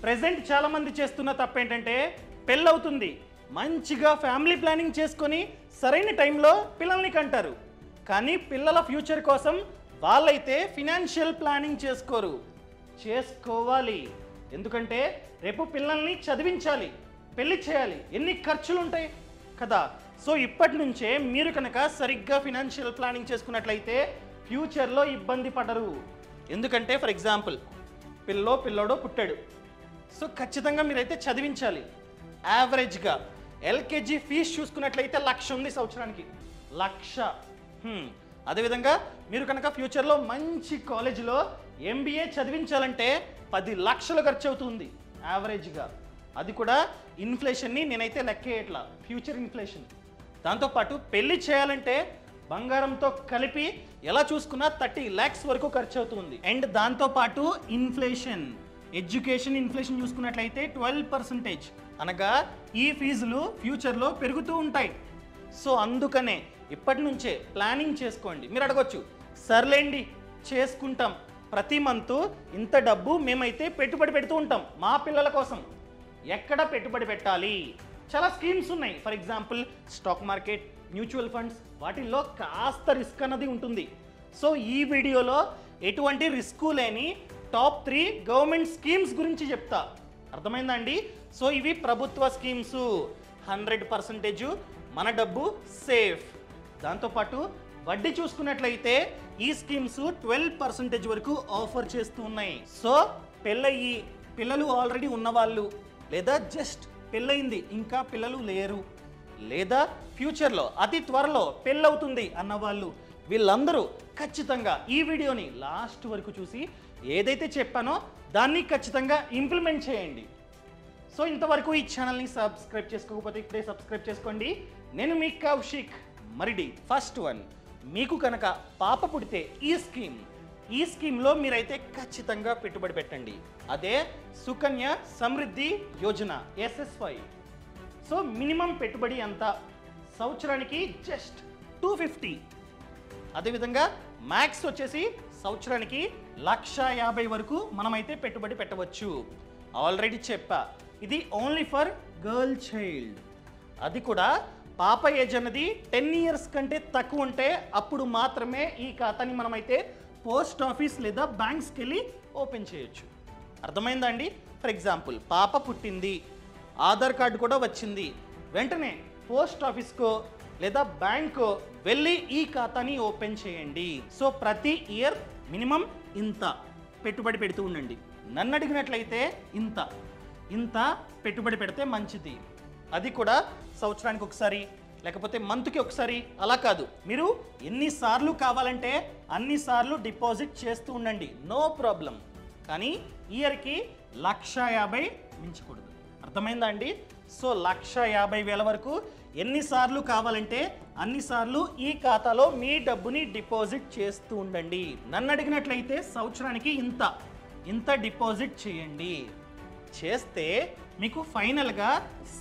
Present చాలా మంది చేస్తున్న తప్పు ఏంటంటే పెళ్ళవుతుంది, మంచిగా ఫ్యామిలీ ప్లానింగ్ చేసుకొని సరైన టైంలో పిల్లల్ని కంటారు. కానీ పిల్లల ఫ్యూచర్ కోసం వాళ్ళైతే ఫినాన్షియల్ ప్లానింగ్ చేసుకోవాలి. ఎందుకంటే రేపు పిల్లల్ని చదివించాలి, పెళ్లి చేయాలి, ఎన్ని ఖర్చులు ఉంటాయి కదా. సో ఇప్పటి నుంచే మీరు కనుక సరిగ్గా ఫినాన్షియల్ ప్లానింగ్ చేసుకున్నట్లయితే ఫ్యూచర్లో ఇబ్బంది పడరు. ఎందుకంటే ఫర్ ఎగ్జాంపుల్ పిల్లోడో పుట్టాడు, సో ఖచ్చితంగా మీరైతే చదివించాలి. యావరేజ్గా ఎల్కేజీ ఫీజు చూసుకున్నట్లయితే 1,00,000 ఉంది సంవత్సరానికి, 1,00,000. అదేవిధంగా మీరు కనుక ఫ్యూచర్లో మంచి కాలేజీలో ఎంబీఏ చదివించాలంటే 10 లక్షలు ఖర్చు అవుతుంది యావరేజ్గా. అది కూడా ఇన్ఫ్లేషన్ని నేనైతే లెక్కేయట్లా, ఫ్యూచర్ ఇన్ఫ్లేషన్. దాంతోపాటు పెళ్లి చేయాలంటే బంగారంతో కలిపి ఎలా చూసుకున్నా 30 lakhs వరకు ఖర్చు అవుతుంది. అండ్ దాంతోపాటు ఇన్ఫ్లేషన్, ఎడ్యుకేషన్ ఇన్ఫ్లేషన్ చూసుకున్నట్లయితే 12%, అనగా ఈ ఫీజులు ఫ్యూచర్లో పెరుగుతూ ఉంటాయి. సో అందుకనే ఇప్పటి నుంచే ప్లానింగ్ చేసుకోండి. మీరు అడగొచ్చు, సర్లేండి చేసుకుంటాం, ప్రతి మంత్ ఇంత డబ్బు మేమైతే పెట్టుబడి పెడుతూ ఉంటాం మా పిల్లల కోసం, ఎక్కడ పెట్టుబడి పెట్టాలి? చాలా స్కీమ్స్ ఉన్నాయి. For example stock market, mutual funds, వాటిల్లో కాస్త రిస్క్ అన్నది ఉంటుంది. సో ఈ వీడియోలో ఎటువంటి రిస్క్ లేని టాప్ 3 గవర్నమెంట్ స్కీమ్స్ గురించి చెప్తా. అర్థమైందా అండి? సో ఇవి ప్రభుత్వ స్కీమ్స్, 100% మన డబ్బు సేఫ్. దాంతోపాటు వడ్డీ చూసుకున్నట్లయితే ఈ స్కీమ్స్ 12% వరకు ఆఫర్ చేస్తూ ఉన్నాయి. సో పెళ్ళయి పిల్లలు ఆల్రెడీ ఉన్నవాళ్ళు, లేదా జస్ట్ పెళ్ళయింది ఇంకా పిల్లలు లేరు, లేదా ఫ్యూచర్లో అతి త్వరలో పెళ్ళవుతుంది అన్నవాళ్ళు, వీళ్ళందరూ ఖచ్చితంగా ఈ వీడియోని లాస్ట్ వరకు చూసి ఏదైతే చెప్పానో దాన్ని ఖచ్చితంగా ఇంప్లిమెంట్ చేయండి. సో ఇంతవరకు ఈ ఛానల్ని సబ్స్క్రైబ్ చేసుకోకపోతే ఇప్పుడే సబ్స్క్రైబ్ చేసుకోండి. నేను మీ కౌశిక్ మరిడి. ఫస్ట్ వన్, మీకు కనుక పాప పుడితే ఈ స్కీమ్లో మీరైతే ఖచ్చితంగా పెట్టుబడి పెట్టండి. అదే Sukanya Samriddhi Yojana, SSY. So minimum పెట్టుబడి ఎంత? సంవత్సరానికి జస్ట్ 250. అదేవిధంగా మ్యాక్స్ వచ్చేసి సంవత్సరానికి 1,50,000 వరకు మనమైతే పెట్టుబడి పెట్టవచ్చు. ఆల్రెడీ చెప్పా, ఇది ఓన్లీ ఫర్ గర్ల్ చైల్డ్. అది కూడా పాప ఏజ్ అన్నది 10 years కంటే తక్కువ ఉంటే అప్పుడు మాత్రమే ఈ ఖాతాని మనమైతే పోస్ట్ ఆఫీస్ లేదా బ్యాంక్స్కి వెళ్ళి ఓపెన్ చేయొచ్చు. అర్థమైందా అండి? ఫర్ ఎగ్జాంపుల్ పాప పుట్టింది, ఆధార్ కార్డు కూడా వచ్చింది, వెంటనే పోస్ట్ ఆఫీస్కో లేదా బ్యాంకో వెళ్ళి ఈ ఖాతాని ఓపెన్ చేయండి. సో ప్రతి ఇయర్ మినిమం ఇంత పెట్టుబడి పెడుతూ ఉండండి. నన్ను అడిగినట్లయితే ఇంత పెట్టుబడి పెడితే మంచిది. అది కూడా సంవత్సరానికి ఒకసారి, లేకపోతే మంత్కి ఒకసారి, అలా కాదు. మీరు ఎన్నిసార్లు కావాలంటే అన్నిసార్లు డిపాజిట్ చేస్తూ ఉండండి, నో ప్రాబ్లం. కానీ ఇయర్కి 1,50,000 మించకూడదు. అర్థమైందా అండి? సో 1,50,000 వరకు ఎన్నిసార్లు కావాలంటే అన్నిసార్లు ఈ ఖాతాలో మీ డబ్బుని డిపాజిట్ చేస్తూ ఉండండి. నన్ను అడిగినట్లయితే సంవత్సరానికి ఇంత డిపాజిట్ చేయండి. చేస్తే మీకు ఫైనల్గా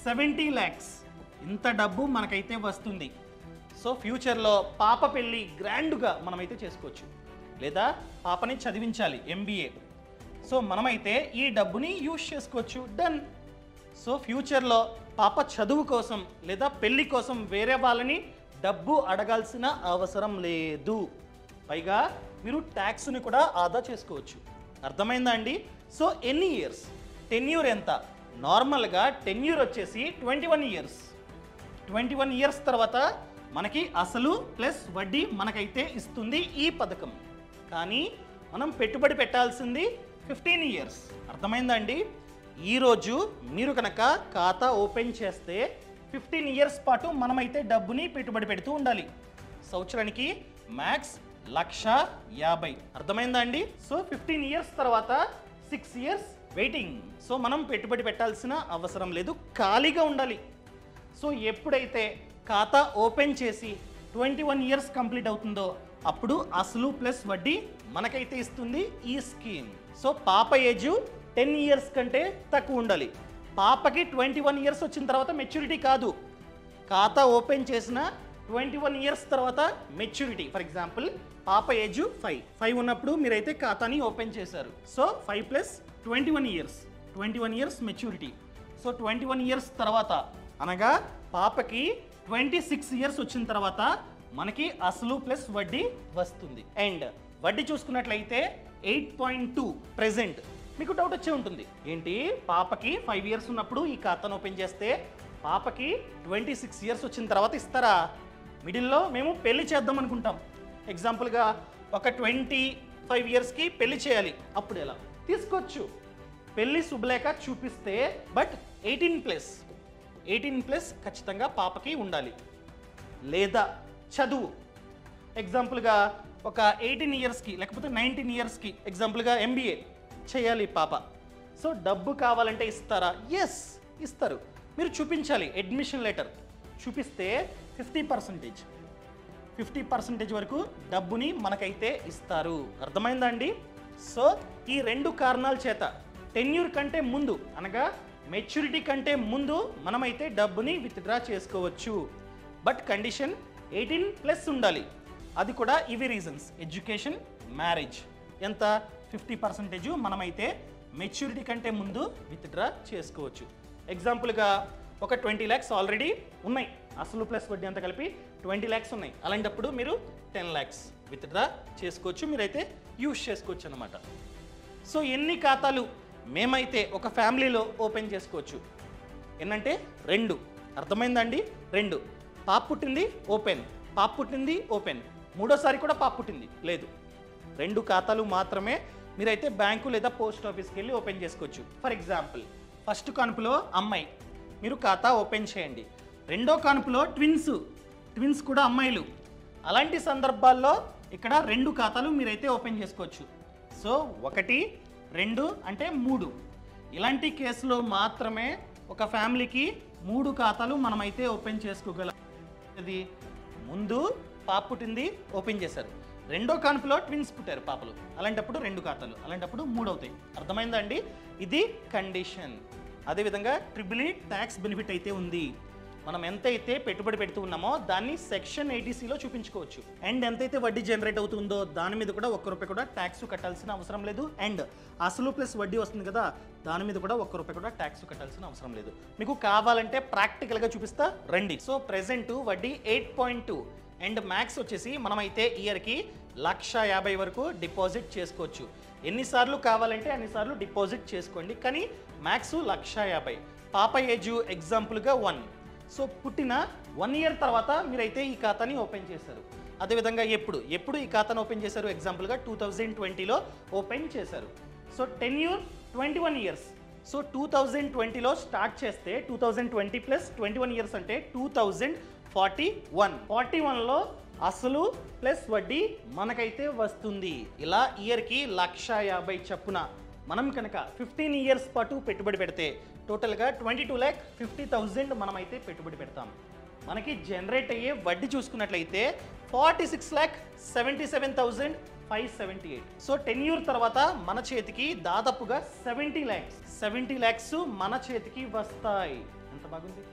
70 lakhs ఇంత డబ్బు మనకైతే వస్తుంది. సో ఫ్యూచర్లో పాప పెళ్ళి గ్రాండ్గా మనమైతే చేసుకోవచ్చు, లేదా పాపని చదివించాలి MBA, సో మనమైతే ఈ డబ్బుని యూజ్ చేసుకోవచ్చు. డన్. సో ఫ్యూచర్లో పాప చదువు కోసం లేదా పెళ్ళి కోసం వేరే వాళ్ళని డబ్బు అడగాల్సిన అవసరం లేదు. పైగా మీరు ట్యాక్స్ని కూడా ఆదా చేసుకోవచ్చు. అర్థమైందా అండి? సో ఎన్ని ఇయర్స్, టెన్యూర్ ఎంత? నార్మల్గా టెన్యూర్ వచ్చేసి 21 years. 21 years తర్వాత మనకి అసలు ప్లస్ వడ్డీ మనకైతే ఇస్తుంది ఈ పథకం. కానీ మనం పెట్టుబడి పెట్టాల్సింది 15 years. అర్థమైందా అండి? ఈరోజు మీరు కనుక ఖాతా ఓపెన్ చేస్తే 15 years పాటు మనమైతే డబ్బుని పెట్టుబడి పెడుతూ ఉండాలి. సంవత్సరానికి మ్యాక్స్ 1,50,000. అర్థమైందా అండి? సో 15 years తర్వాత 6 years వెయిటింగ్. సో మనం పెట్టుబడి పెట్టాల్సిన అవసరం లేదు, ఖాళీగా ఉండాలి. సో ఎప్పుడైతే ఖాతా ఓపెన్ చేసి 21 years కంప్లీట్ అవుతుందో అప్పుడు అసలు ప్లస్ వడ్డీ మనకైతే ఇస్తుంది ఈ స్కీమ్. సో పాప ఏజ్ 10 years కంటే తక్కువ ఉండాలి. పాపకి 21 years వచ్చిన తర్వాత మెచ్యూరిటీ కాదు, ఖాతా ఓపెన్ చేసిన 21 years తర్వాత మెచ్యూరిటీ. ఫర్ ఎగ్జాంపుల్ పాప ఏజ్ 5 ఉన్నప్పుడు మీరైతే ఖాతాని ఓపెన్ చేశారు. So 5 + 21 years 21 years maturity. So 21 years తర్వాత అనగా పాపకి 26 ఇయర్స్ వచ్చిన తర్వాత మనకి అసలు ప్లస్ వడ్డీ వస్తుంది. అండ్ వడ్డీ చూసుకున్నట్లయితే 8.2 ప్రెజెంట్. మీకు డౌట్ వచ్చే ఉంటుంది, ఏంటి పాపకి 5 ఇయర్స్ ఉన్నప్పుడు ఈ ఖాతాను ఓపెన్ చేస్తే పాపకి 26 ఇయర్స్ వచ్చిన తర్వాత ఇస్తారా? మిడిల్లో మేము పెళ్లి చేద్దాం అనుకుంటాం. ఎగ్జాంపుల్గా ఒక 25 ఇయర్స్కి పెళ్లి చేయాలి, అప్పుడు ఎలా తీసుకోవచ్చు? పెళ్లి శుభలేఖ చూపిస్తే బట్ 18 ప్లస్ ఖచ్చితంగా పాపకి ఉండాలి. లేదా చదువు, ఎగ్జాంపుల్గా ఒక 18 ఇయర్స్కి లేకపోతే 19 ఇయర్స్కి ఎగ్జాంపుల్గా MBA చేయాలి పాప. సో డబ్బు కావాలంటే ఇస్తారా? ఎస్ ఇస్తారు. మీరు చూపించాలి, అడ్మిషన్ లెటర్ చూపిస్తే 50% వరకు డబ్బుని మనకైతే ఇస్తారు. అర్థమైందా అండి? సో ఈ 2 కారణాల చేత టెన్యూర్ కంటే ముందు అనగా మెచ్యూరిటీ కంటే ముందు మనమైతే డబ్బుని విత్డ్రా చేసుకోవచ్చు. బట్ కండిషన్ 18+ ఉండాలి. అది కూడా ఇవి రీజన్స్: ఎడ్యుకేషన్, మ్యారేజ్. ఎంత? 50% మనమైతే మెచ్యూరిటీ కంటే ముందు విత్డ్రా చేసుకోవచ్చు. ఎగ్జాంపుల్గా ఒక 20 lakhs ఆల్రెడీ ఉన్నాయి, అసలు ప్లస్ వడ్డీ అంతా కలిపి 20 lakhs ఉన్నాయి. అలాంటప్పుడు మీరు 10 lakhs విత్డ్రా చేసుకోవచ్చు, మీరైతే యూజ్ చేసుకోవచ్చు అన్నమాట. సో ఎన్ని ఖాతాలు మేమైతే ఒక ఫ్యామిలీలో ఓపెన్ చేసుకోవచ్చు? ఏంటంటే 2. అర్థమైందండి? 2. పాప పుట్టింది ఓపెన్, పాప పుట్టింది ఓపెన్, మూడోసారి కూడా పాప పుట్టింది లేదు. 2 ఖాతాలు మాత్రమే మీరైతే బ్యాంకు లేదా పోస్ట్ ఆఫీస్కి వెళ్ళి ఓపెన్ చేసుకోవచ్చు. ఫర్ ఎగ్జాంపుల్, ఫస్ట్ కానుపులో అమ్మాయి, మీరు ఖాతా ఓపెన్ చేయండి. రెండో కానుపులో ట్విన్స్ కూడా అమ్మాయిలు. అలాంటి సందర్భాల్లో ఇక్కడ 2 ఖాతాలు మీరైతే ఓపెన్ చేసుకోవచ్చు. సో 1, 2 అంటే 3. ఇలాంటి కేసులో మాత్రమే ఒక ఫ్యామిలీకి 3 ఖాతాలు మనమైతే ఓపెన్ చేసుకోగలం. అది ముందు పాప పుట్టింది ఓపెన్ చేశారు, రెండో కానుపులో ట్విన్స్ పుట్టారు పాపలు, అలాంటప్పుడు 2 ఖాతాలు, అలాంటప్పుడు 3 అవుతాయి. అర్థమైందా అండి? ఇది కండిషన్. అదేవిధంగా ట్రిపుల్ ట్యాక్స్ బెనిఫిట్ అయితే ఉంది. మనం ఎంతైతే పెట్టుబడి పెడుతూ ఉన్నామో దాన్ని సెక్షన్ 80Cలో చూపించుకోవచ్చు. అండ్ ఎంతైతే వడ్డీ జనరేట్ అవుతుందో దాని మీద కూడా ₹1 కూడా ట్యాక్స్ కట్టాల్సిన అవసరం లేదు. అండ్ అసలు ప్లస్ వడ్డీ వస్తుంది కదా, దాని మీద కూడా ₹1 కూడా ట్యాక్స్ కట్టాల్సిన అవసరం లేదు. మీకు కావాలంటే ప్రాక్టికల్గా చూపిస్తా రండి. సో ప్రెజెంట్ వడ్డీ 8.2 అండ్ మ్యాక్స్ వచ్చేసి మనమైతే ఇయర్కి 1,50,000 వరకు డిపాజిట్ చేసుకోవచ్చు. ఎన్నిసార్లు కావాలంటే అన్నిసార్లు డిపాజిట్ చేసుకోండి, కానీ మ్యాక్స్ 1,50,000. పాప ఏజ్ ఎగ్జాంపుల్గా 1. సో పుట్టిన 1 ఇయర్ తర్వాత మీరైతే ఈ ఖాతాని ఓపెన్ చేశారు. అదేవిధంగా ఎప్పుడు ఈ ఖాతాను ఓపెన్ చేశారు? ఎగ్జాంపుల్గా 2020లో ఓపెన్ చేశారు. So tenure 21 years. సో 2020లో స్టార్ట్ చేస్తే 2020 ప్లస్ 21 ఇయర్స్ అంటే 2041. 41లో అసలు ప్లస్ వడ్డీ మనకైతే వస్తుంది. ఇలా ఇయర్కి 1,50,000 చొప్పున మనం కనుక 15 ఇయర్స్ పాటు పెట్టుబడి పెడితే టోటల్గా 22,50,000 మనమైతే పెట్టుబడి పెడతాం. మనకి జనరేట్ అయ్యే వడ్డీ చూసుకున్నట్లయితే 46,77,578. సో టెన్యూర్ తర్వాత మన చేతికి దాదాపుగా 70 lakhs మన చేతికి వస్తాయి. ఎంత బాగుంది!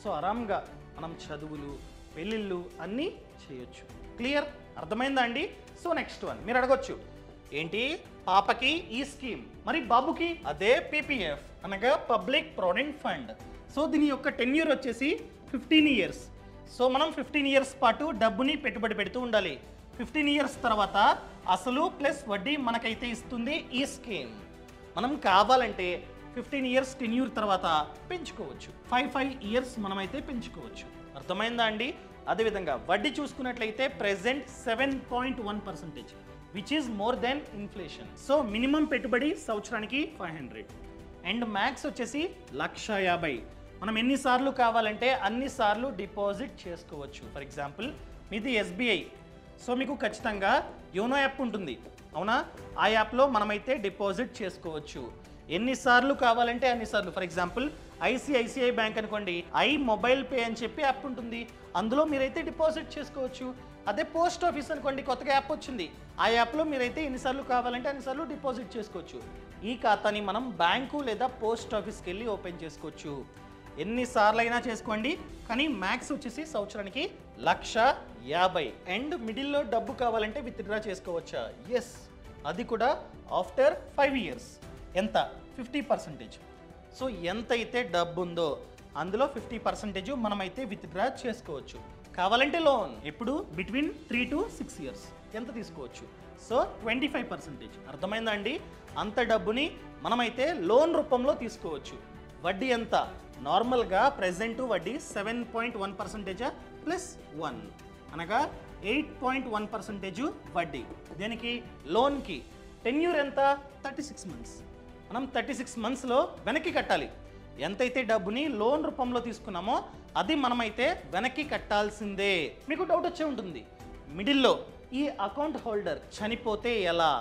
సో ఆరాంగా మనం చదువులు, పెళ్ళిళ్ళు అన్నీ చేయొచ్చు. క్లియర్? అర్థమైందా అండి? సో నెక్స్ట్ వన్ మీరు అడగొచ్చు, ఏంటి పాపకి ఈ స్కీమ్, మరి బాబుకి అదే PPF అనగా పబ్లిక్ ప్రావిడెంట్ ఫండ్. సో దీని యొక్క టెన్యూర్ వచ్చేసి 15 ఇయర్స్. సో మనం 15 ఇయర్స్ పాటు డబ్బుని పెట్టుబడి పెడుతూ ఉండాలి. 15 ఇయర్స్ తర్వాత అసలు ప్లస్ వడ్డీ మనకైతే ఇస్తుంది ఈ స్కీమ్. మనం కావాలంటే 15 ఇయర్స్ టెన్యూర్ తర్వాత పెంచుకోవచ్చు. 5 ఇయర్స్ మనమైతే పెంచుకోవచ్చు. అర్థమైందా అండి? అదేవిధంగా వడ్డీ చూసుకున్నట్లయితే present 7.1%, which is more than inflation. So minimum పెట్టుబడి సంవత్సరానికి 500 అండ్ మ్యాక్స్ వచ్చేసి 1,50,000. మనం ఎన్నిసార్లు కావాలంటే అన్నిసార్లు డిపాజిట్ చేసుకోవచ్చు. ఫర్ ఎగ్జాంపుల్ మీది SBI, సో మీకు ఖచ్చితంగా యోనో యాప్ ఉంటుంది, అవునా? ఆ యాప్లో మనమైతే డిపాజిట్ చేసుకోవచ్చు. ఎన్నిసార్లు కావాలంటే అన్నిసార్లు. ఫర్ ఎగ్జాంపుల్ ICICI బ్యాంక్ అనుకోండి, మొబైల్ పే అని చెప్పి యాప్ ఉంటుంది, అందులో మీరైతే డిపాజిట్ చేసుకోవచ్చు. అదే పోస్ట్ ఆఫీస్ అనుకోండి, కొత్తగా యాప్ వచ్చింది, ఆ యాప్లో మీరైతే ఎన్నిసార్లు కావాలంటే అన్నిసార్లు డిపాజిట్ చేసుకోవచ్చు. ఈ ఖాతాని మనం బ్యాంకు లేదా పోస్ట్ ఆఫీస్కి వెళ్ళి ఓపెన్ చేసుకోవచ్చు. ఎన్నిసార్లు అయినా చేసుకోండి, కానీ మ్యాక్స్ వచ్చేసి సంవత్సరానికి 1,50,000. అండ్ మిడిల్లో డబ్బు కావాలంటే విత్డ్రా చేసుకోవచ్చా? ఎస్, అది కూడా ఆఫ్టర్ 5 ఇయర్స్. ఎంత? 50%. సో ఎంతైతే డబ్బు ఉందో అందులో 50% మనమైతే విత్డ్రా చేసుకోవచ్చు. కావాలంటే లోన్ ఎప్పుడు బిట్వీన్ 3 to 6 years ఎంత తీసుకోవచ్చు. సో 25%. అర్థమైందా అండి? అంత డబ్బుని మనమైతే లోన్ రూపంలో తీసుకోవచ్చు. వడ్డీ ఎంత? నార్మల్గా ప్రెజెంట్ వడ్డీ 7.1% ప్లస్ 1 అనగా 8.1% వడ్డీ. దేనికి? లోన్కి. టెన్యూర్ ఎంత? 36 months. మనం 36 monthsలో వెనక్కి కట్టాలి. ఎంతైతే డబ్బుని లోన్ రూపంలో తీసుకున్నామో అది మనమైతే వెనక్కి కట్టాల్సిందే. మీకు డౌట్ వచ్చే ఉంటుంది, మిడిల్లో ఈ అకౌంట్ హోల్డర్ చనిపోతే ఎలా?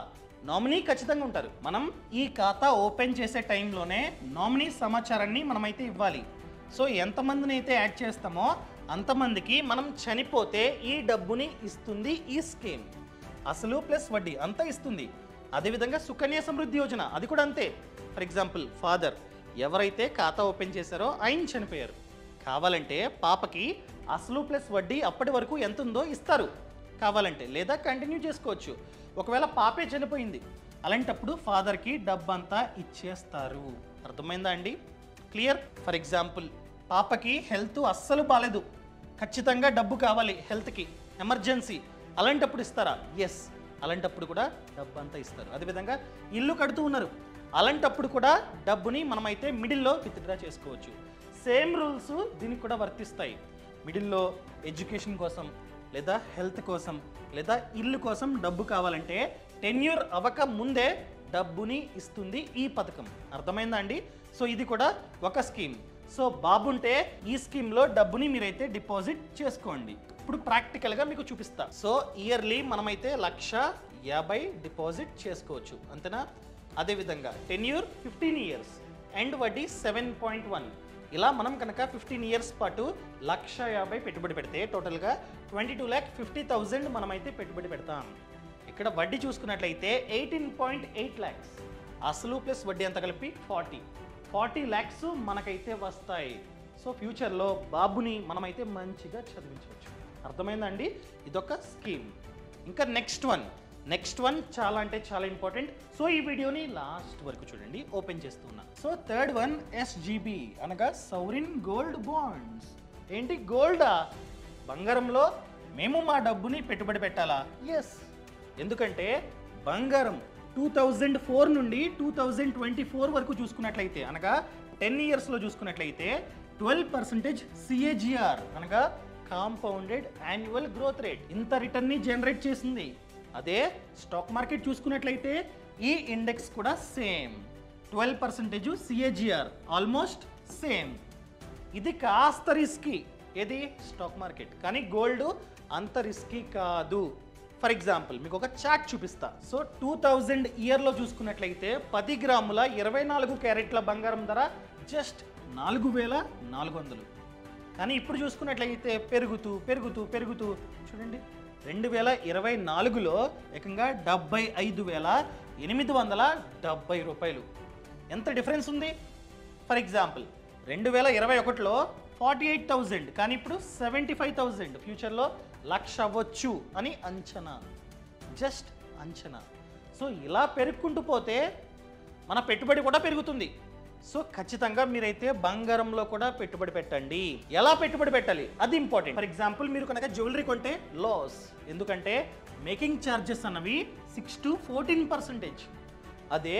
నామినీ ఖచ్చితంగా ఉంటారు. మనం ఈ ఖాతా ఓపెన్ చేసే టైంలోనే నామినీ సమాచారాన్ని మనమైతే ఇవ్వాలి. సో ఎంతమందిని అయితే యాడ్ చేస్తామో అంతమందికి మనం చనిపోతే ఈ డబ్బుని ఇస్తుంది ఈ స్కీమ్. అసలు ప్లస్ వడ్డీ అంతా ఇస్తుంది. అదేవిధంగా సుకన్య సమృద్ధి యోజన అది కూడా అంతే. ఫర్ ఎగ్జాంపుల్ ఫాదర్ ఎవరైతే ఖాతా ఓపెన్ చేశారో ఆయన చనిపోయారు. కావాలంటే పాపకి అసలు ప్లస్ వడ్డీ అప్పటి వరకు ఎంత ఉందో ఇస్తారు కావాలంటే, లేదా కంటిన్యూ చేసుకోవచ్చు. ఒకవేళ పాపే చనిపోయింది అలాంటప్పుడు ఫాదర్కి డబ్బంతా ఇచ్చేస్తారు. అర్థమైందా అండి? క్లియర్? ఫర్ ఎగ్జాంపుల్ పాపకి హెల్త్ అస్సలు బాగాలేదు, ఖచ్చితంగా డబ్బు కావాలి హెల్త్కి, ఎమర్జెన్సీ, అలాంటప్పుడు ఇస్తారా? ఎస్, అలాంటప్పుడు కూడా డబ్బు అంతా ఇస్తారు. అదేవిధంగా ఇల్లు కడుతూ ఉన్నారు, అలాంటప్పుడు కూడా డబ్బుని మనమైతే మిడిల్లో విత్డ్రా చేసుకోవచ్చు. సేమ్ రూల్స్ దీనికి కూడా వర్తిస్తాయి. మిడిల్లో ఎడ్యుకేషన్ కోసం లేదా హెల్త్ కోసం లేదా ఇల్లు కోసం డబ్బు కావాలంటే టెన్యూర్ అవ్వక ముందే డబ్బుని ఇస్తుంది ఈ పథకం. అర్థమైందా అండి? సో ఇది కూడా ఒక స్కీమ్. సో బాబుంటే ఈ స్కీమ్లో డబ్బుని మీరైతే డిపాజిట్ చేసుకోండి. ఇప్పుడు ప్రాక్టికల్గా మీకు చూపిస్తా. సో ఇయర్లీ మనమైతే 1,50,000 డిపాజిట్ చేసుకోవచ్చు, అంతేనా? అదేవిధంగా టెన్యూర్ 15 years అండ్ వడ్డీ 7.1. ఇలా మనం కనుక 15 years పాటు 1,50,000 పెట్టుబడి పెడితే టోటల్గా 22,50,000 మనమైతే పెట్టుబడి పెడతాం. ఇక్కడ వడ్డీ చూసుకున్నట్లయితే 18.8 lakhs. అసలు ప్లస్ వడ్డీ అంతా కలిపి 40 lakhs మనకైతే వస్తాయి. సో ఫ్యూచర్లో బాబుని మనమైతే మంచిగా చదివించవచ్చు. అర్థమైందండి? ఇదొక స్కీమ్. ఇంకా నెక్స్ట్ వన్ చాలా అంటే చాలా ఇంపార్టెంట్. సో ఈ వీడియోని లాస్ట్ వరకు చూడండి, ఓపెన్ చేస్తున్నా. సో థర్డ్ వన్ SGB అనగా సౌరిన్ గోల్డ్ బాండ్స్. ఏంటి గోల్డా? బంగారంలో మేము మా డబ్బుని పెట్టుబడి పెట్టాలా? ఎస్. ఎందుకంటే బంగారం 2004 నుండి 2024 వరకు చూసుకున్నట్లయితే అనగా 10 yearsలో చూసుకున్నట్లయితే 12% CAGR అనగా కాంపౌండెడ్ యాన్యువల్ గ్రోత్ రేట్ ఇంత రిటర్న్ని జనరేట్ చేసింది. అదే స్టాక్ మార్కెట్ చూసుకున్నట్లయితే ఈ ఇండెక్స్ కూడా సేమ్ 12% CAGR, ఆల్మోస్ట్ సేమ్. ఇది కాస్త రిస్కీ, ఏది? Stock market. కానీ గోల్డ్ అంత రిస్కీ కాదు. ఫర్ ఎగ్జాంపుల్ మీకు ఒక చార్ట్ చూపిస్తా. సో 2000 ఇయర్లో చూసుకున్నట్లయితే 10 గ్రాముల 24 క్యారెట్ల బంగారం ధర జస్ట్ 4,400. కానీ ఇప్పుడు చూసుకున్నట్లయితే పెరుగుతూ చూడండి 2024లో ఏకంగా 75,870 రూపాయలు. ఎంత డిఫరెన్స్ ఉంది? ఫర్ ఎగ్జాంపుల్ 2021లో 48,000, కానీ ఇప్పుడు 75,000. ఫ్యూచర్లో 1,00,000 అవ్వచ్చు అని అంచనా, జస్ట్ అంచనా. సో ఇలా పెరుగుకుంటూ పోతే మన పెట్టుబడి కూడా పెరుగుతుంది. సో ఖచ్చితంగా మీరైతే బంగారంలో కూడా పెట్టుబడి పెట్టండి. ఎలా పెట్టుబడి పెట్టాలి అది ఇంపార్టెంట్. ఫర్ ఎగ్జాంపుల్ మీరు కనుక జ్యువెలరీ కొంటే లాస్, ఎందుకంటే మేకింగ్ ఛార్జెస్ అన్నవి 6 to 14%. అదే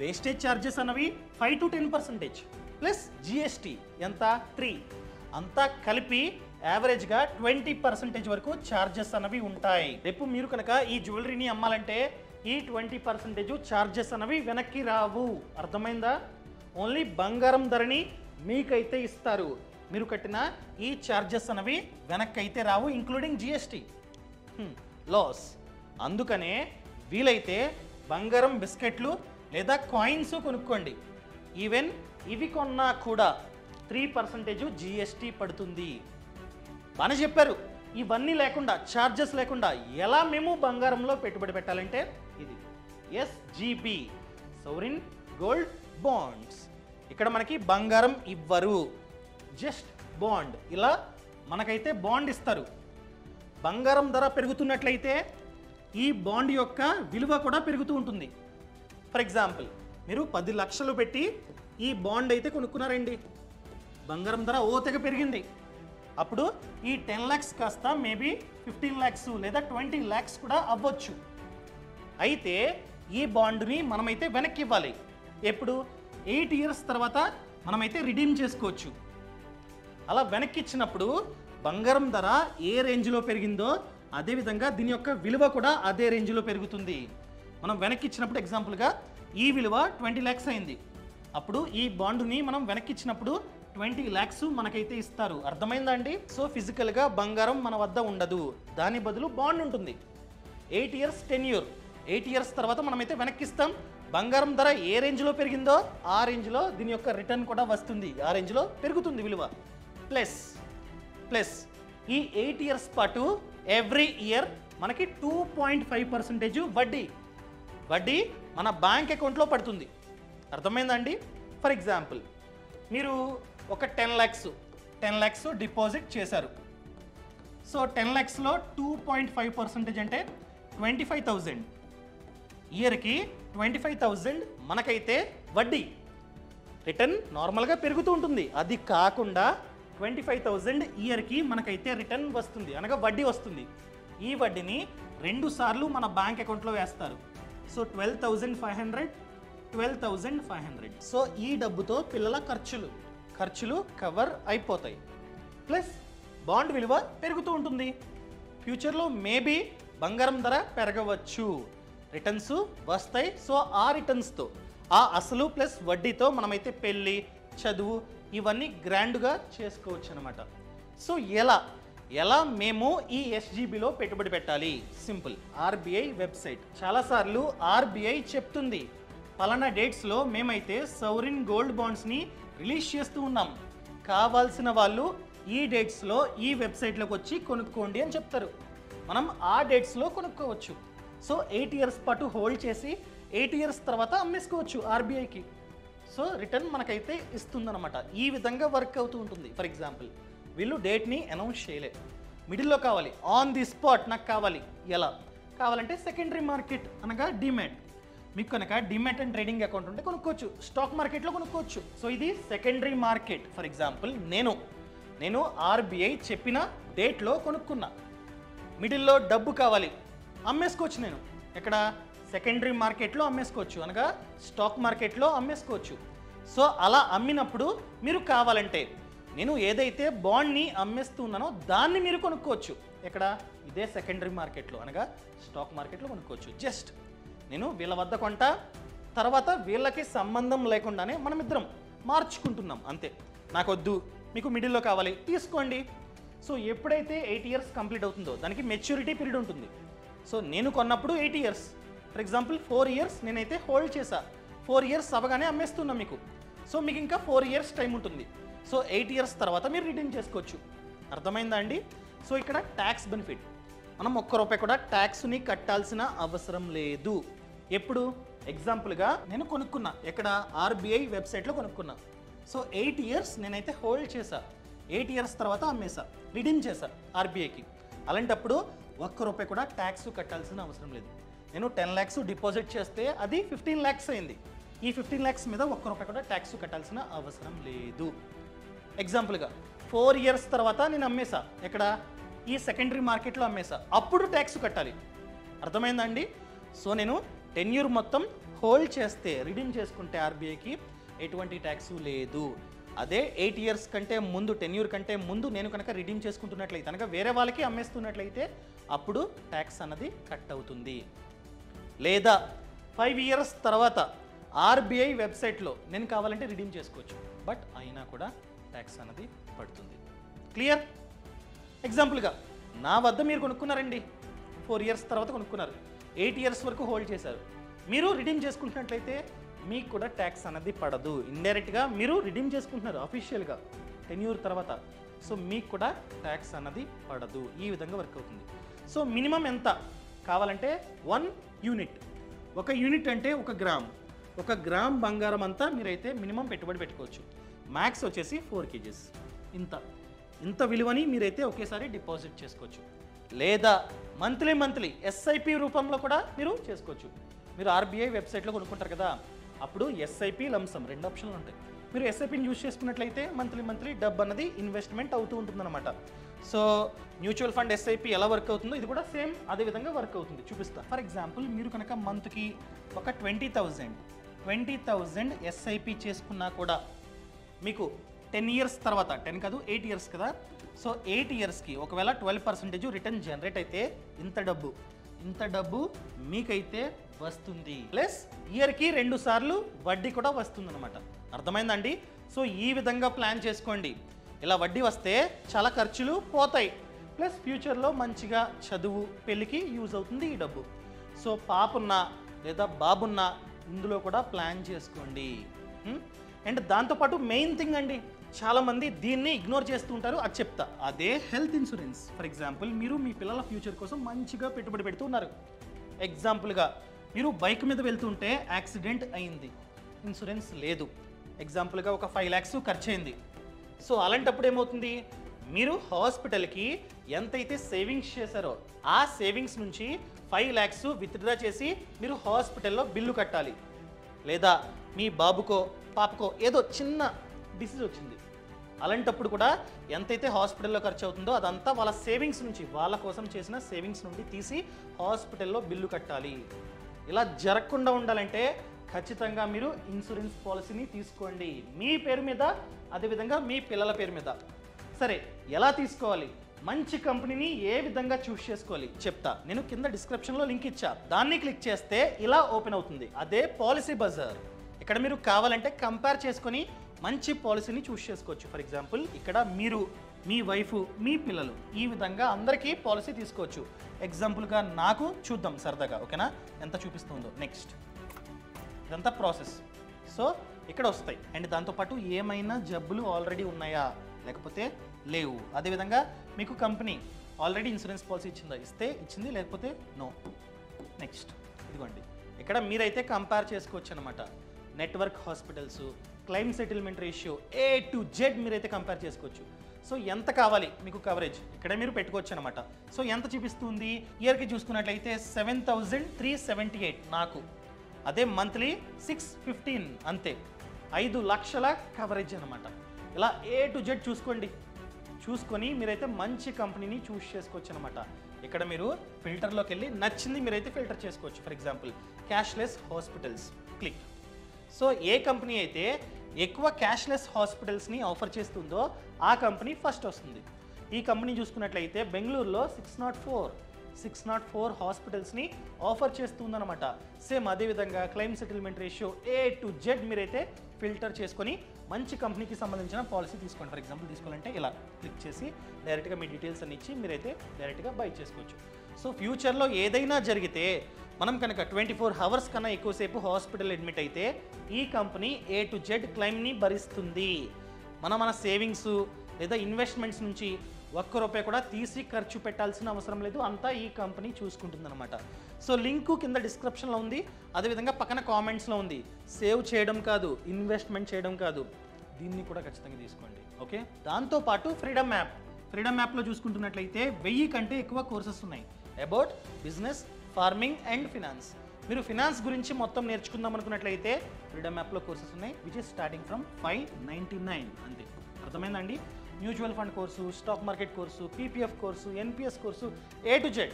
వేస్టేజ్ ఛార్జెస్ అన్నవి 5 to 10%. ప్లస్ GST ఎంత? 3. అంతా కలిపి యావరేజ్గా 20% వరకు ఛార్జెస్ అన్నవి ఉంటాయి. రేపు మీరు కనుక ఈ జ్యువెలరీని అమ్మాలంటే ఈ 20% ఛార్జెస్ అన్నవి వెనక్కి రావు. అర్థమైందా? ఓన్లీ బంగారం ధరని మీకైతే ఇస్తారు. మీరు కట్టిన ఈ ఛార్జెస్ అనేవి వెనక్కి అయితే రావు, ఇంక్లూడింగ్ GST. లాస్. అందుకనే వీలైతే బంగారం బిస్కెట్లు లేదా కాయిన్స్ కొనుక్కోండి. ఈవెన్ ఇవి కొన్నా కూడా 3% GST పడుతుంది. బాగా చెప్పారు. ఇవన్నీ లేకుండా, ఛార్జెస్ లేకుండా ఎలా మేము బంగారంలో పెట్టుబడి పెట్టాలంటే ఇది SGB, సౌరిన్ గోల్డ్ బాండ్స్. ఇక్కడ మనకి బంగారం ఇవ్వరు, జస్ట్ బాండ్. ఇలా మనకైతే బాండ్ ఇస్తారు. బంగారం ధర పెరుగుతున్నట్లయితే ఈ బాండ్ యొక్క విలువ కూడా పెరుగుతూ ఉంటుంది. ఫర్ ఎగ్జాంపుల్ మీరు 10 లక్షలు పెట్టి ఈ బాండ్ అయితే కొనుక్కున్నారండి. బంగారం ధర తెగ పెరిగింది. అప్పుడు ఈ 10 lakhs కాస్త మేబీ 15 lakhs లేదా 20 lakhs కూడా అవ్వచ్చు. అయితే ఈ బాండ్ని మనమైతే వెనక్కి ఇవ్వాలి. ఎప్పుడు 8 years తర్వాత మనమైతే రిడీమ్ చేసుకోవచ్చు. అలా వెనక్కి ఇచ్చినప్పుడు బంగారం ధర ఏ రేంజ్లో పెరిగిందో అదేవిధంగా దీని యొక్క విలువ కూడా అదే రేంజ్లో పెరుగుతుంది. మనం వెనక్కి ఇచ్చినప్పుడు ఎగ్జాంపుల్గా ఈ విలువ 20 lakhs అయింది. అప్పుడు ఈ బాండుని మనం వెనక్కి ఇచ్చినప్పుడు 20 lakhs మనకైతే ఇస్తారు. అర్థమైందా అండి? సో ఫిజికల్గా బంగారం మన వద్ద ఉండదు, దాని బదులు బాండ్ ఉంటుంది. 8 years టెన్యూర్, 8 years తర్వాత మనమైతే వెనక్కి ఇస్తాం. బంగారం ధర ఏ రేంజ్లో పెరిగిందో ఆ రేంజ్లో దీని యొక్క రిటర్న్ కూడా వస్తుంది, ఆ రేంజ్లో పెరుగుతుంది విలువ. ప్లస్ ఈ 8 years పాటు ఎవ్రీ ఇయర్ మనకి 2.5% వడ్డీ మన బ్యాంక్ అకౌంట్లో పడుతుంది. అర్థమైందండి? ఫర్ ఎగ్జాంపుల్ మీరు ఒక 10 lakhs డిపాజిట్ చేశారు. సో 10 lakhsలో 2.5% అంటే 25,000. ఇయర్కి 25,000 మనకైతే వడ్డీ రిటర్న్ నార్మల్గా పెరుగుతూ ఉంటుంది. అది కాకుండా 25,000 ఇయర్కి మనకైతే రిటర్న్ వస్తుంది, అనగా వడ్డీ వస్తుంది. ఈ వడ్డీని 2 సార్లు మన బ్యాంక్ అకౌంట్లో వేస్తారు. సో 12,500. సో ఈ డబ్బుతో పిల్లల ఖర్చులు కవర్ అయిపోతాయి. ప్లస్ బాండ్ విలువ పెరుగుతూ ఉంటుంది. ఫ్యూచర్లో మేబీ బంగారం ధర పెరగవచ్చు, రిటర్న్స్ వస్తాయి. సో ఆ రిటర్న్స్తో ఆ అసలు ప్లస్ వడ్డీతో మనమైతే పెళ్ళి, చదువు ఇవన్నీ గ్రాండ్గా చేసుకోవచ్చు అనమాట. సో ఎలా మేము ఈ ఎస్జీబీలో పెట్టుబడి పెట్టాలి? Simple, RBI website. చాలాసార్లు ఆర్బీఐ చెప్తుంది పలానా డేట్స్లో మేమైతే సౌరిన్ గోల్డ్ బాండ్స్ని రిలీజ్ చేస్తూ ఉన్నాం, కావాల్సిన వాళ్ళు ఈ డేట్స్లో ఈ వెబ్సైట్లోకి వచ్చి కొనుక్కోండి అని చెప్తారు. మనం ఆ డేట్స్లో కొనుక్కోవచ్చు. సో 8 years పాటు హోల్డ్ చేసి 8 years తర్వాత అమ్మేసుకోవచ్చు ఆర్బీఐకి. సో రిటర్న్ మనకైతే ఇస్తుందన్నమాట. ఈ విధంగా వర్క్ అవుతూ ఉంటుంది. ఫర్ ఎగ్జాంపుల్ వీళ్ళు డేట్ని అనౌన్స్ చేయలేదు, మిడిల్లో కావాలి, ఆన్ ది స్పాట్ నాకు కావాలి. ఎలా కావాలంటే సెకండరీ మార్కెట్ అనగా డిమాట్. మీకు కనుక డిమాట్ అండ్ ట్రేడింగ్ అకౌంట్ ఉంటే కొనుక్కోవచ్చు, స్టాక్ మార్కెట్లో కొనుక్కోవచ్చు. సో ఇది సెకండరీ మార్కెట్. ఫర్ ఎగ్జాంపుల్ నేను ఆర్బీఐ చెప్పిన డేట్లో కొనుక్కున్నా, మిడిల్లో డబ్బు కావాలి, అమ్మేసుకోవచ్చు. నేను ఎక్కడ సెకండరీ మార్కెట్లో అమ్మేసుకోవచ్చు, అనగా స్టాక్ మార్కెట్లో అమ్మేసుకోవచ్చు. సో అలా అమ్మినప్పుడు మీరు కావాలంటే నేను ఏదైతే బాండ్ని అమ్మేస్తున్నానో దాన్ని మీరు కొనుక్కోవచ్చు. ఎక్కడ? ఇదే సెకండరీ మార్కెట్లో అనగా స్టాక్ మార్కెట్లో కొనుక్కోవచ్చు. జస్ట్ నేను వీళ్ళ వద్ద కొంటా, తర్వాత వీళ్ళకి సంబంధం లేకుండానే మనం ఇద్దరం మార్చుకుంటున్నాం అంతే. నాకొద్దు, మీకు మిడిల్లో కావాలి, తీసుకోండి. సో ఎప్పుడైతే 8 years కంప్లీట్ అవుతుందో దానికి మెచ్యూరిటీ పీరియడ్ ఉంటుంది. సో నేను కొన్నప్పుడు 8 years, ఫర్ ఎగ్జాంపుల్ 4 years నేనైతే హోల్డ్ చేసా, 4 years అవ్వగానే అమ్మేస్తున్నా మీకు. సో మీకు ఇంకా 4 years టైం ఉంటుంది. సో 8 years తర్వాత మీరు రిటర్న్ చేసుకోవచ్చు. అర్థమైందా అండి? సో ఇక్కడ ట్యాక్స్ బెనిఫిట్, మనం ₹1 కూడా ట్యాక్స్ని కట్టాల్సిన అవసరం లేదు. ఎప్పుడు? ఎగ్జాంపుల్గా నేను కొనుక్కున్నా, ఎక్కడ? ఆర్బీఐ వెబ్సైట్లో కొనుక్కున్నా. సో 8 years నేనైతే హోల్డ్ చేసా, 8 years తర్వాత అమ్మేసా, రిడీమ్ చేసా ఆర్బీఐకి. అలాంటప్పుడు ₹1 కూడా ట్యాక్స్ కట్టాల్సిన అవసరం లేదు. నేను 10 lakhs డిపాజిట్ చేస్తే అది 15 lakhs అయింది. ఈ 15 lakhs మీద ₹1 కూడా ట్యాక్స్ కట్టాల్సిన అవసరం లేదు. ఎగ్జాంపుల్గా 4 years తర్వాత నేను అమ్మేసా, ఎక్కడ? ఈ సెకండరీ మార్కెట్లో అమ్మేసా, అప్పుడు ట్యాక్స్ కట్టాలి. అర్థమైందండి? సో నేను టెన్యూర్ మొత్తం హోల్డ్ చేస్తే రిడీమ్ చేసుకుంటే ఆర్బీఐకి ఎటువంటి ట్యాక్స్ లేదు. అదే 8 years కంటే ముందు, టెన్యూర్ కంటే ముందు నేను కనుక రిడీమ్ చేసుకుంటున్నట్లయితే, అనగా వేరే వాళ్ళకి అమ్మేస్తున్నట్లయితే అప్పుడు ట్యాక్స్ అన్నది కట్ అవుతుంది. లేదా 5 years తర్వాత ఆర్బీఐ వెబ్సైట్లో నేను కావాలంటే రిడీమ్ చేసుకోవచ్చు, బట్ అయినా కూడా ట్యాక్స్ అన్నది పడుతుంది. క్లియర్? ఎగ్జాంపుల్గా నా వద్ద మీరు కొనుక్కున్నారండి, 4 years తర్వాత కొనుక్కున్నారు, 8 years వరకు హోల్డ్ చేశారు. మీరు రిడీమ్ చేసుకుంటున్నట్లయితే మీకు కూడా ట్యాక్స్ అన్నది పడదు. ఇండైరెక్ట్గా మీరు రిడీమ్ చేసుకుంటున్నారు అఫీషియల్గా టెన్యూర్ తర్వాత, సో మీకు కూడా ట్యాక్స్ అన్నది పడదు. ఈ విధంగా వర్క్ అవుతుంది. సో మినిమం ఎంత కావాలంటే 1 unit. 1 unit అంటే 1 గ్రామ్. 1 గ్రామ్ బంగారం అంతా మీరైతే మినిమం పెట్టుబడి పెట్టుకోవచ్చు. మ్యాక్స్ వచ్చేసి 4 kgs. ఇంత విలువని మీరైతే ఒకేసారి డిపాజిట్ చేసుకోవచ్చు. లేదా మంత్లీ ఎస్ఐపి రూపంలో కూడా మీరు చేసుకోవచ్చు. మీరు ఆర్బీఐ వెబ్సైట్లో కొనుక్కుంటారు కదా, అప్పుడు ఎస్ఐపి లంసమ్ 2 ఆప్షన్లు ఉంటాయి. మీరు ఎస్ఐపిని యూజ్ చేసుకున్నట్లయితే మంత్లీ డబ్బు అన్నది ఇన్వెస్ట్మెంట్ అవుతూ ఉంటుందన్నమాట. సో మ్యూచువల్ ఫండ్ ఎస్ఐపి ఎలా వర్క్ అవుతుందో ఇది కూడా సేమ్ అదే విధంగా వర్క్ అవుతుంది. చూపిస్తా. ఫర్ ఎగ్జాంపుల్ మీరు కనుక మంత్కి ఒక 20,000 ఎస్ఐపి చేసుకున్నా కూడా మీకు 10 ఇయర్స్ తర్వాత, 10 కాదు 8 ఇయర్స్ కదా, సో 8 ఇయర్స్కి ఒకవేళ 12% రిటర్న్ జనరేట్ అయితే ఇంత డబ్బు మీకైతే వస్తుంది. ప్లస్ ఇయర్కి 2 సార్లు వడ్డీ కూడా వస్తుందన్నమాట. అర్థమైందండి? సో ఈ విధంగా ప్లాన్ చేసుకోండి. ఇలా వడ్డీ వస్తే చాలా ఖర్చులు పోతాయి, ప్లస్ ఫ్యూచర్లో మంచిగా చదువు పెళ్ళికి యూజ్ అవుతుంది ఈ డబ్బు. సో పాపున్నా లేదా బాబున్నా ఇందులో కూడా ప్లాన్ చేసుకోండి. అండ్ దాంతోపాటు మెయిన్ థింగ్ అండి, చాలామంది దీన్ని ఇగ్నోర్ చేస్తూ ఉంటారు, అది చెప్తా. అదే హెల్త్ ఇన్సూరెన్స్. ఫర్ ఎగ్జాంపుల్ మీరు మీ పిల్లల ఫ్యూచర్ కోసం మంచిగా పెట్టుబడి పెడుతూ ఉన్నారు. ఎగ్జాంపుల్గా మీరు బైక్ మీద వెళ్తుంటే యాక్సిడెంట్ అయింది, ఇన్సూరెన్స్ లేదు. ఎగ్జాంపుల్గా ఒక 5 lakhs ఖర్చు అయింది. సో అలాంటప్పుడు ఏమవుతుంది, మీరు హాస్పిటల్కి ఎంతైతే సేవింగ్స్ చేశారో ఆ సేవింగ్స్ నుంచి 5 lakhs విత్డ్రా చేసి మీరు హాస్పిటల్లో బిల్లు కట్టాలి. లేదా మీ బాబుకో పాపకో ఏదో చిన్న డిసీజ్ వచ్చింది, అలాంటప్పుడు కూడా ఎంతైతే హాస్పిటల్లో ఖర్చు అవుతుందో అదంతా వాళ్ళ సేవింగ్స్ నుంచి, వాళ్ళ కోసం చేసిన సేవింగ్స్ నుండి తీసి హాస్పిటల్లో బిల్లు కట్టాలి. ఇలా జరగకుండా ఉండాలంటే ఖచ్చితంగా మీరు ఇన్సూరెన్స్ పాలసీని తీసుకోండి, మీ పేరు మీద, అదేవిధంగా మీ పిల్లల పేరు మీద. సరే, ఎలా తీసుకోవాలి, మంచి కంపెనీని ఏ విధంగా చూస్ చేసుకోవాలి చెప్తా. నేను కింద డిస్క్రిప్షన్లో లింక్ ఇచ్చా, దాన్ని క్లిక్ చేస్తే ఇలా ఓపెన్ అవుతుంది. అదే పాలసీ బజార్. ఇక్కడ మీరు కావాలంటే కంపేర్ చేసుకొని మంచి పాలసీని చూస్ చేసుకోవచ్చు. ఫర్ ఎగ్జాంపుల్ ఇక్కడ మీరు, మీ వైఫ్, మీ పిల్లలు, ఈ విధంగా అందరికీ పాలసీ తీసుకోవచ్చు. ఎగ్జాంపుల్గా నాకు చూద్దాం సరదాగా, ఓకేనా, ఎంత చూపిస్తుందో. నెక్స్ట్ ఇదంతా ప్రాసెస్. సో ఇక్కడ వస్తాయి. అండ్ దాంతోపాటు ఏమైనా జబ్బులు ఆల్రెడీ ఉన్నాయా లేకపోతే లేవు. అదేవిధంగా మీకు కంపెనీ ఆల్రెడీ ఇన్సూరెన్స్ పాలసీ ఇచ్చిందా, ఇస్తే ఇచ్చింది, లేకపోతే నో. నెక్స్ట్ ఇదిగోండి, ఇక్కడ మీరైతే కంపేర్ చేసుకోవచ్చు అనమాట. Network hospitals, claim settlement ratio A to Z మీరైతే కంపేర్ చేసుకోవచ్చు. సో ఎంత కావాలి మీకు కవరేజ్ ఇక్కడ మీరు పెట్టుకోవచ్చు అనమాట. సో ఎంత చూపిస్తుంది, ఇయర్కి చూసుకున్నట్లయితే 7,378 నాకు, అదే మంత్లీ 615 అంతే, 5 లక్షల కవరేజ్ అనమాట. ఇలా A to Z చూసుకొని మీరైతే మంచి కంపెనీని చూస్ చేసుకోవచ్చు అనమాట. ఇక్కడ మీరు ఫిల్టర్లోకి వెళ్ళి నచ్చింది మీరైతే ఫిల్టర్ చేసుకోవచ్చు. For example cashless hospitals click. So A company అయితే ఎక్కువ క్యాష్లెస్ హాస్పిటల్స్ని ఆఫర్ చేస్తుందో ఆ కంపెనీ ఫస్ట్ వస్తుంది. ఈ కంపెనీ చూసుకున్నట్లయితే బెంగళూరులో 604 హాస్పిటల్స్ని ఆఫర్ చేస్తుందన్నమాట. సేమ్ అదేవిధంగా claim settlement ratio A to Z మీరైతే ఫిల్టర్ చేసుకొని మంచి కంపెనీకి సంబంధించిన పాలసీ తీసుకోండి. ఫర్ ఎగ్జాంపుల్ తీసుకోవాలంటే ఇలా క్లిక్ చేసి డైరెక్ట్గా మీ డీటెయిల్స్ అన్ని ఇచ్చి మీరైతే డైరెక్ట్గా బై చేసుకోవచ్చు. సో ఫ్యూచర్లో ఏదైనా జరిగితే మనం కనుక 24 hours కన్నా ఎక్కువసేపు హాస్పిటల్ అడ్మిట్ అయితే ఈ కంపెనీ A to Z క్లెయిమ్ని భరిస్తుంది. మన సేవింగ్స్ లేదా ఇన్వెస్ట్మెంట్స్ నుంచి ₹1 కూడా తీసి ఖర్చు పెట్టాల్సిన అవసరం లేదు, అంతా ఈ కంపెనీ చూసుకుంటుందన్నమాట. సో లింకు కింద డిస్క్రిప్షన్లో ఉంది, అదేవిధంగా పక్కన కామెంట్స్లో ఉంది. సేవ్ చేయడం కాదు, ఇన్వెస్ట్మెంట్ చేయడం కాదు, దీన్ని కూడా ఖచ్చితంగా తీసుకోండి. ఓకే, దాంతోపాటు ఫ్రీడమ్ యాప్లో చూసుకుంటున్నట్లయితే 1000 కంటే ఎక్కువ కోర్సెస్ ఉన్నాయి about business, farming and finance. మీరు ఫినాన్స్ గురించి మొత్తం నేర్చుకుందాం అనుకున్నట్లయితే ఫ్రీడమ్ యాప్లో కోర్సెస్ ఉన్నాయి, విచ్ ఇస్ స్టార్టింగ్ ఫ్రమ్ 599 అంతే. అర్థమైందండి? Mutual fund course, stock market course, PPF course, NPS course, A to Z.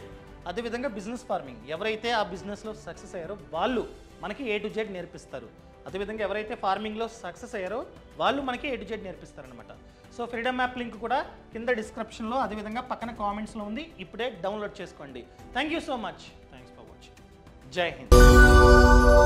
అదేవిధంగా బిజినెస్ ఫార్మింగ్, ఎవరైతే ఆ బిజినెస్లో సక్సెస్ అయ్యారో వాళ్ళు మనకి A to Z నేర్పిస్తారు. అదేవిధంగా ఎవరైతే ఫార్మింగ్లో సక్సెస్ అయ్యారో వాళ్ళు మనకి A to Z నేర్పిస్తారనమాట. సో ఫ్రీడమ్ యాప్ లింక్ కూడా కింద డిస్క్రిప్షన్లో, అదేవిధంగా పక్కన కామెంట్స్లో ఉంది, ఇప్పుడే డౌన్లోడ్ చేసుకోండి. Thank you so much. Thanks for watching. జై హింద్.